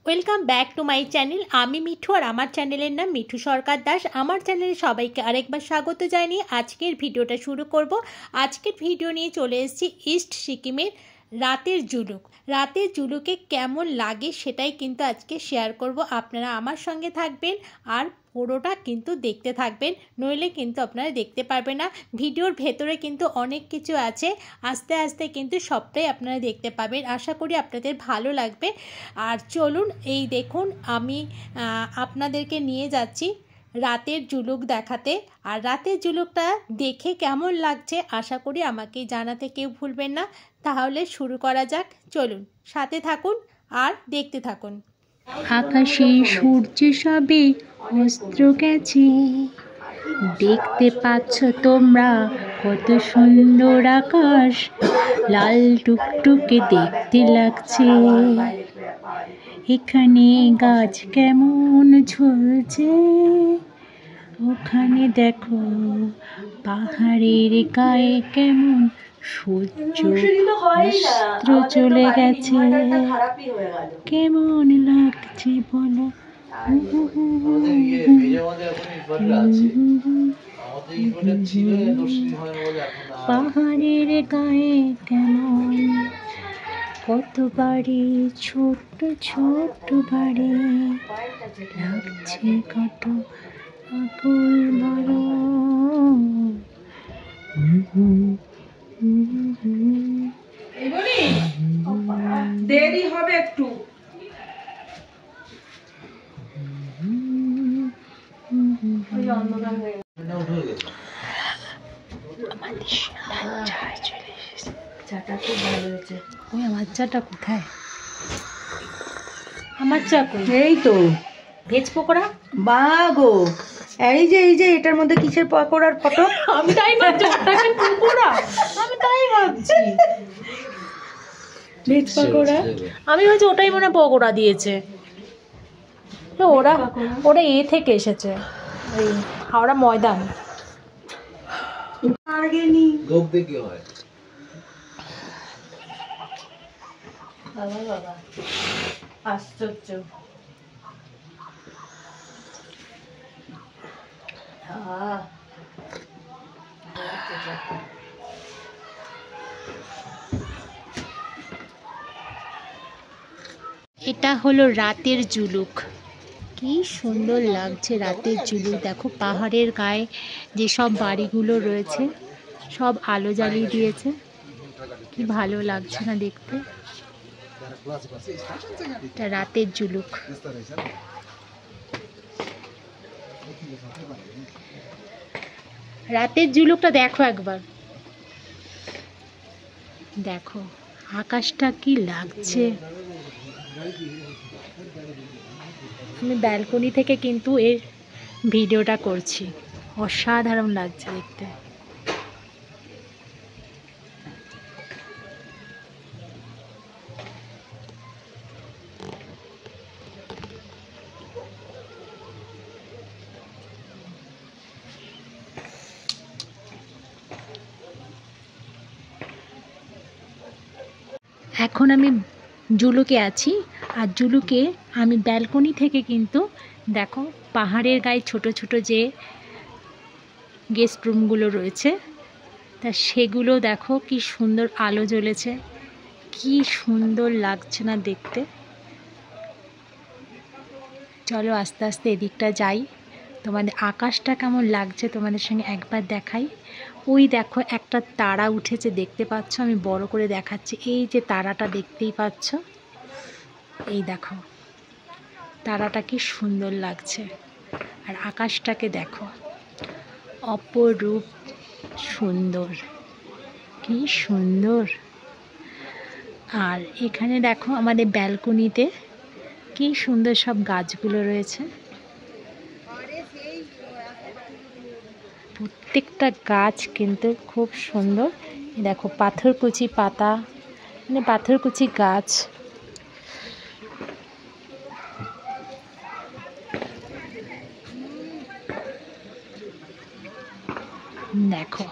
Welcome back to my channel. আমি মিঠু আর আমার চ্যানেলের নাম মিঠু সরকার দাস। আমার চ্যানেলে সবাইকে আরেকবার স্বাগত জানিয়ে আজকের ভিডিওটা শুরু করব। আজকের ভিডিও নিয়ে চলে এসেছি ইস্ট সিকিমের রাতের জুলুক। রাতের জুলুকে কেমন লাগে সেটাই কিন্তু আজকে শেয়ার করব। আপনারা আমার সঙ্গে থাকবেন আর পুরোটা কিন্তু দেখতে থাকবেন, নইলে কিন্তু আপনারা দেখতে পারবেন না। ভিডিওর ভেতরে কিন্তু অনেক কিছু আছে, আস্তে আস্তে কিন্তু সবটাই আপনারা দেখতে পাবেন। আশা করি আপনাদের ভালো লাগবে। আর চলুন, এই দেখুন আমি আপনাদেরকে নিয়ে যাচ্ছি রাতের জুলুক দেখাতে। আর রাতের জুলুকটা দেখে কেমন লাগছে আশা করি আমাকে জানাতে কেউ ভুলবেন না। তাহলে শুরু করা যাক, চলুন সাথে থাকুন আর দেখতে থাকুন। আকাশে সূর্য সবে অস্ত্র গেছে, দেখতে পাচ্ছ তোমরা কত সুন্দর আকাশ, লাল টুকটুকে দেখতে লাগছে। এখানে গাছ কেমন ঝুলছে, ওখানে দেখো পাহাড়ের গায়ে কেমন সূর্য অস্ত্র চলে গেছে। কেমন লাগছে বলো, পাহাড়ের গায়ে কেমন কত বাড়ি, ছোট্ট ছোট্ট বাড়ি, লাগছে কত আকুল বড়। দেরি হবে একটু। চাটা খুব ভালো হয়েছে। ওই আমার চাটা কোথায়? আমার চা কই? এই তো ভেজ পকোড়া। বাগো, এই যে এটার মধ্যে কিসের পকোড়ার ফটো? আমি তাই ভাবছি ওটাকে পকোড়া, আমি তাই ভাবছি ভেজ পকোড়া। আমি ভাবছি ওটাই মনে পকোড়া দিয়েছে। ওরা ওরা এ থেকে এসেছে, ওই হাওড়া ময়দান। আগেনি বাবা বাবা, আশ্চর্য। এটা হলো রাতের জুলুক। কি সুন্দর লাগছে রাতের জুলুক। দেখো পাহাড়ের গায়ে যে সব বাড়িগুলো রয়েছে সব আলো জ্বালিয়ে দিয়েছে, কি ভালো লাগছে না দেখতে। এটা রাতের জুলুক। রাতের জুলুকটা দেখো একবার, দেখো আকাশটা কি লাগছে। আমি ব্যালকনি থেকে কিন্তু এর ভিডিওটা করছি, অসাধারণ লাগছে দেখতে। এখন আমি জুলুকে আছি, আর জুলুকে আমি ব্যালকনি থেকে কিন্তু দেখো পাহাড়ের গায়ে ছোট ছোট যে গেস্ট রুমগুলো রয়েছে তা সেগুলো দেখো কি সুন্দর আলো জ্বলেছে, কি সুন্দর লাগছে না দেখতে। চলো আস্তে আস্তে এদিকটা যাই, তোমাদের আকাশটা কেমন লাগছে তোমাদের সঙ্গে একবার দেখাই। ওই দেখো একটা তারা উঠেছে, দেখতে পাচ্ছ? আমি বড় করে দেখাচ্ছি। এই যে তারাটা দেখতেই পাচ্ছ, এই দেখো তারাটা কি সুন্দর লাগছে। আর আকাশটাকে দেখো, অপরূপ সুন্দর, কি সুন্দর। আর এখানে দেখো আমাদের ব্যালকনিতে কি সুন্দর সব গাছগুলো রয়েছে, প্রত্যেকটা গাছ কিন্তু খুব সুন্দর। দেখো পাথরকুচি পাতা, মানে পাথরকুচি গাছ। দেখো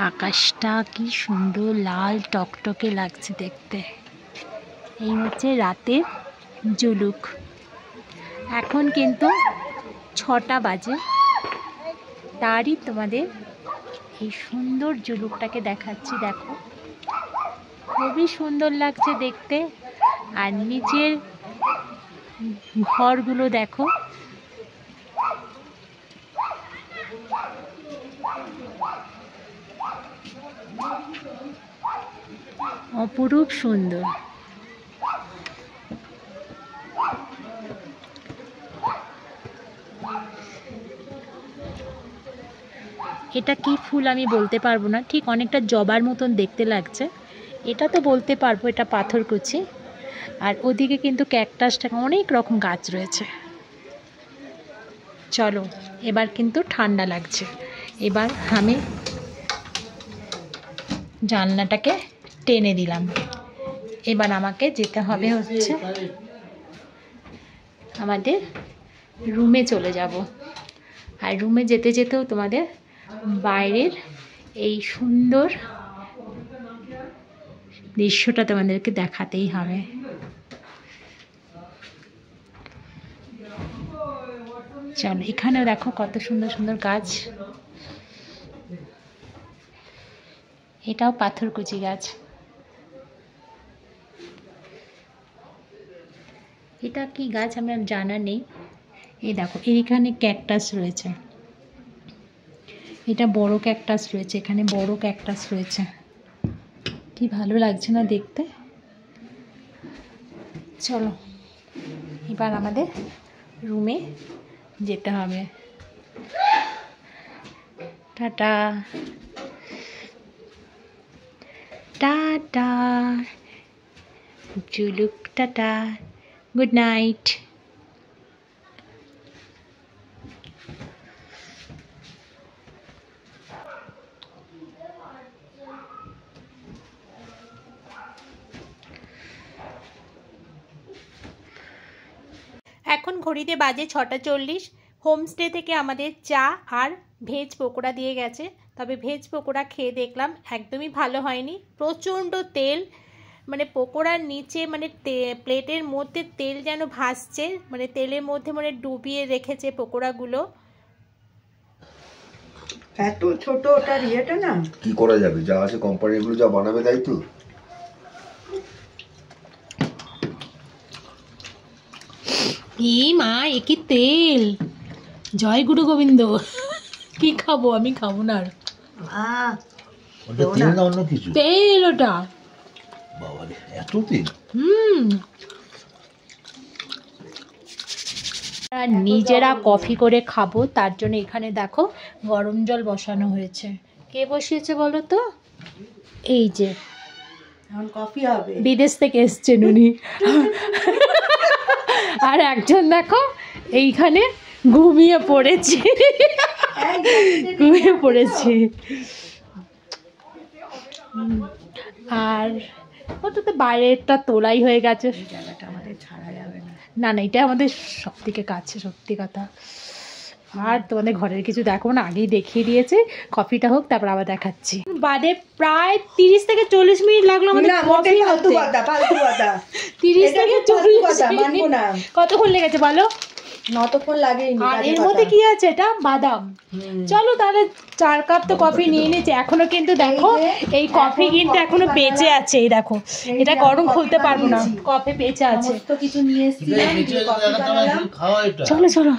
আকাশটা কি সুন্দর লাল টকটকে লাগছে দেখতে। এই হচ্ছে রাতের জুলুক। এখন কিন্তু 6টা বাজে, তারই তোমাদের এই সুন্দর জুলুকটাকে দেখাচ্ছি। দেখো খুবই সুন্দর লাগছে দেখতে, আর নিচের ঘরগুলো দেখো, অপরূপ সুন্দর। এটা কি ফুল আমি বলতে পারবো না, ঠিক অনেকটা জবার মতন দেখতে লাগছে। এটা তো বলতে পারবো এটা পাথরকুচি। আর ওদিকে কিন্তু ক্যাকটাসটা, অনেক রকম গাছ রয়েছে। চলো, এবার কিন্তু ঠান্ডা লাগছে। এবার আমি জানলাটাকে টেনে দিলাম। এবার আমাকে যেতে হবে হচ্ছে আমাদের রুমে চলে যাব। আর রুমে যেতে যেতেও তোমাদের বাইরের এই সুন্দর দৃশ্যটা তোমাদেরকে দেখাতেই হবে। চলো, এখানেও দেখো কত সুন্দর সুন্দর গাছ। এটাও পাথরকুচি গাছ। এটা কি গাছ আমার জানা নেই। এই দেখো এইখানে ক্যাকটাস রয়েছে, এটা বড় ক্যাকটাস রয়েছে, এখানে বড় ক্যাকটাস রয়েছে। কি ভালো লাগছে না দেখতে। চলো, এবার আমাদের রুমে যেতে হবে। Tata tata Zuluk, tata, good night. এখন ঘড়িতে বাজে 6:40। হোমস্টে থেকে আমাদের চা আর ভেজ পকোড়া দিয়ে গেছে। তবে ভেজ পকোড়া খেয়ে দেখলাম একদমই ভালো হয়নি, প্রচণ্ড তেল। মানে পকোড়ার নিচে মানে প্লেটের মধ্যে তেল যেন ভাসছে, মানে তেলের মধ্যে মানে ডুবিয়ে রেখেছে পকোড়াগুলো। এত ছোট ওটার ইয়েটা না, কি করা যাবে, যা আছে কোম্পানিগুলো যা বানাবে তাই তো। এই মা, এ কি তেল! জয় গুরু গোবিন্দ। কি খাবো, আমি খাবো না আর। ওটা তেল না অন্য কিছু? তেল ওটা। বাবারে, এত তেল! নিজেরা কফি করে খাবো, তার জন্য এখানে দেখো গরম জল বসানো হয়েছে। কে বসিয়েছে বলো তো? এই যে এখন কফি হবে। বিদেশ থেকে এসছেন উনি। আর একজন দেখো এইখানে ঘুমিয়ে পড়েছে, ঘুমিয়ে পড়েছে। আর ওটা তো বাইরেরটা তোলাই হয়ে গেছে, জায়গাটা আমাদের ছাড়া যাবে না। না না, এটা আমাদের সব থেকে কাছে, সত্যি কথা। আর তোমাদের ঘরের কিছু দেখো না, আগেই দেখিয়ে দিয়েছে। কফিটা হোক, তারপর আবার দেখাচ্ছি। বাদে প্রায় 30 থেকে 40 মিনিট লাগলো আমাদের কফি হতে। 30 থেকে 40 মিনিট কতক্ষণ লেগেছে বলো? নতক্ষণ লাগেনি। আর এর মধ্যে কি আছে? এটা বাদাম। চলো তাহলে 4 কাপ তো কফি নিয়ে নিয়েছে। এখনো কিন্তু দেখো এই কফি কিন্তু এখনো বেঁচে আছে। এই দেখো, এটা গরম খুলতে পারবো না, কফি বেঁচে আছে। তো কিছু নিয়ে এসেছিলাম, চলো চলো।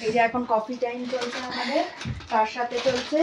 এই যে এখন কফি টাইম চলছে আমাদের, তার সাথে চলছে